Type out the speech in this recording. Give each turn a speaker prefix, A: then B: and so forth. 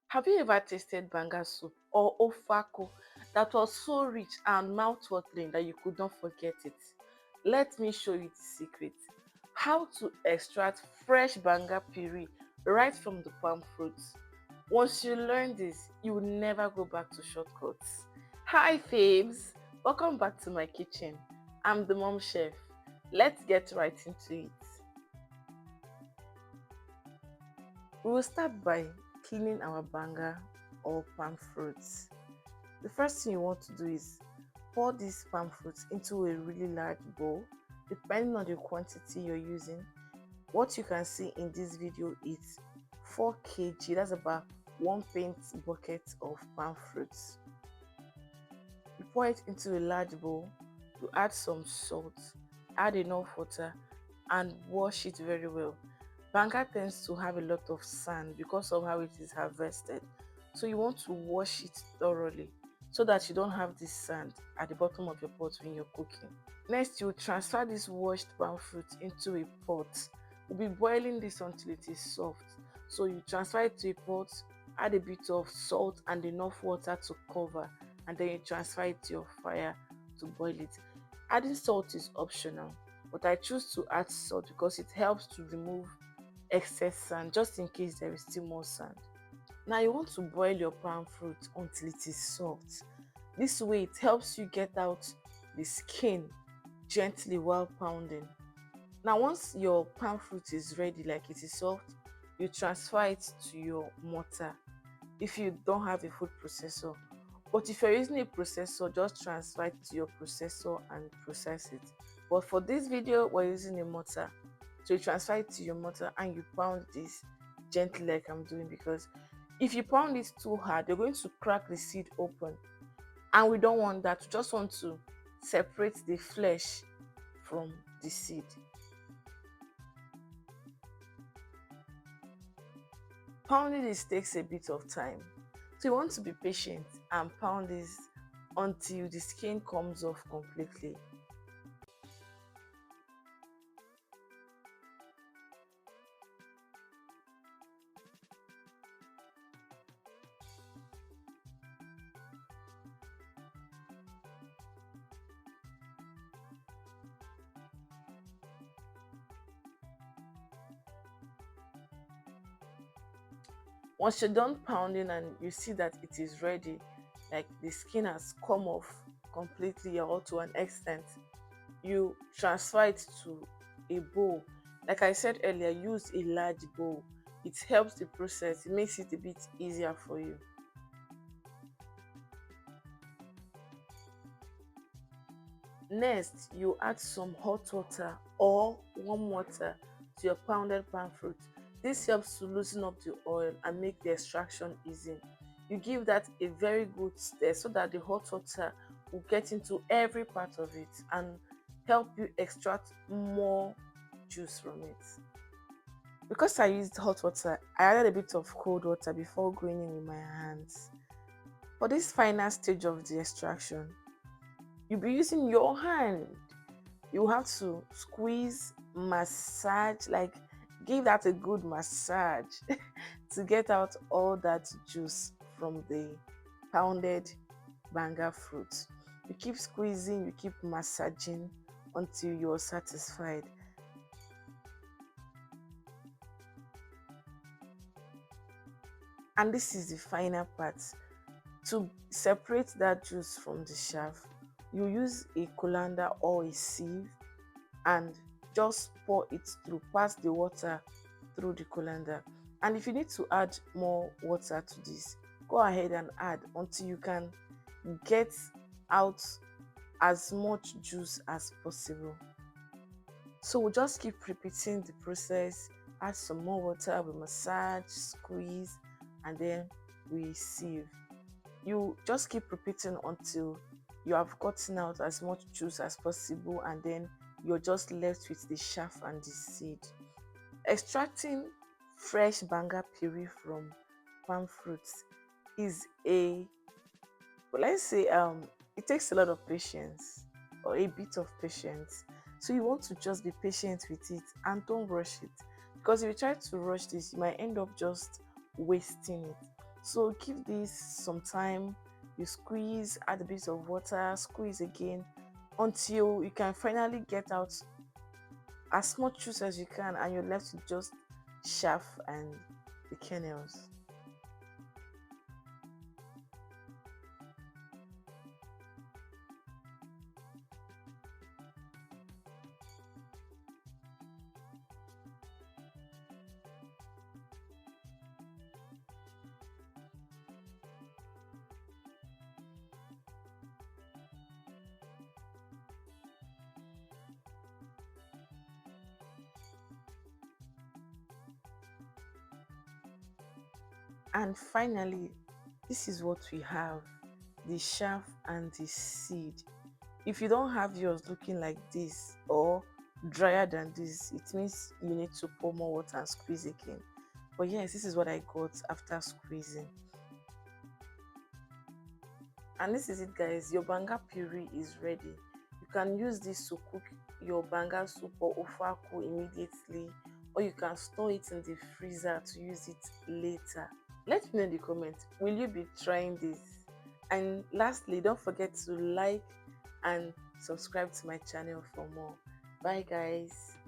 A: Have you ever tasted Banga soup or Ofe Akwu that was so rich and mouth-watering that you could not forget it? Let me show you the secret. How to extract fresh Banga Puree right from the palm fruits. Once you learn this, you will never go back to shortcuts. Hi babes, welcome back to my kitchen. I'm the mom chef. Let's get right into it. We will start by cleaning our banga or palm fruits. The first thing you want to do is pour these palm fruits into a really large bowl, depending on the quantity you're using. What you can see in this video is 4 kg, that's about 1 paint bucket of palm fruits. You pour it into a large bowl, you add some salt, add enough water, and wash it very well. Banga tends to have a lot of sand because of how it is harvested, so you want to wash it thoroughly so that you don't have this sand at the bottom of your pot when you're cooking. Next, you transfer this washed palm fruit into a pot. We'll be boiling this until it is soft. So you transfer it to a pot, add a bit of salt and enough water to cover, and then you transfer it to your fire to boil it. Adding salt is optional, but I choose to add salt because it helps to remove excess sand just in case there is still more sand. Now you want to boil your palm fruit until it is soft. This way it helps you get out the skin gently while pounding. Now once your palm fruit is ready, like it is soft, you transfer it to your mortar if you don't have a food processor. But if you're using a processor, just transfer it to your processor and process it. But for this video, we're using a mortar. So you transfer it to your mortar and you pound this gently like I'm doing, because if you pound it too hard, you're going to crack the seed open. And we don't want that. We just want to separate the flesh from the seed. Pounding this takes a bit of time. So you want to be patient and pound this until the skin comes off completely. Once you're done pounding and you see that it is ready, like the skin has come off completely or to an extent, you transfer it to a bowl. Like I said earlier, use a large bowl. It helps the process, it makes it a bit easier for you. Next, you add some hot water or warm water to your pounded palm fruit. This helps to loosen up the oil and make the extraction easy. You give that a very good stir so that the hot water will get into every part of it and help you extract more juice from it. Because I used hot water, I added a bit of cold water before going in with my hands. For this final stage of the extraction, you'll be using your hand. You have to squeeze, massage, like give that a good massage to get out all that juice from the pounded banga fruit. You keep squeezing, you keep massaging until you're satisfied. And this is the final part. To separate that juice from the chaff, you use a colander or a sieve and just pour it through, pass the water through the colander. And if you need to add more water to this, go ahead and add until you can get out as much juice as possible. So we'll just keep repeating the process. Add some more water, we massage, squeeze, and then we sieve. You just keep repeating until you have gotten out as much juice as possible, and then you're just left with the chaff and the seed. Extracting fresh banga puree from palm fruits is let's say it takes a lot of patience, or a bit of patience. So you want to just be patient with it and don't rush it, because if you try to rush this, you might end up just wasting it. So give this some time. You squeeze, add a bit of water, squeeze again until you can finally get out as much juice as you can, and you're left with just chaff and the kernels. And finally, this is what we have: the chaff and the seed. If you don't have yours looking like this or drier than this, it means you need to pour more water and squeeze again. But yes, this is what I got after squeezing. And this is it, guys. Your banga puree is ready. You can use this to cook your banga soup or ofe akwu immediately, or you can store it in the freezer to use it later. Let me know in the comments, will you be trying this? And lastly, don't forget to like and subscribe to my channel for more. Bye, guys.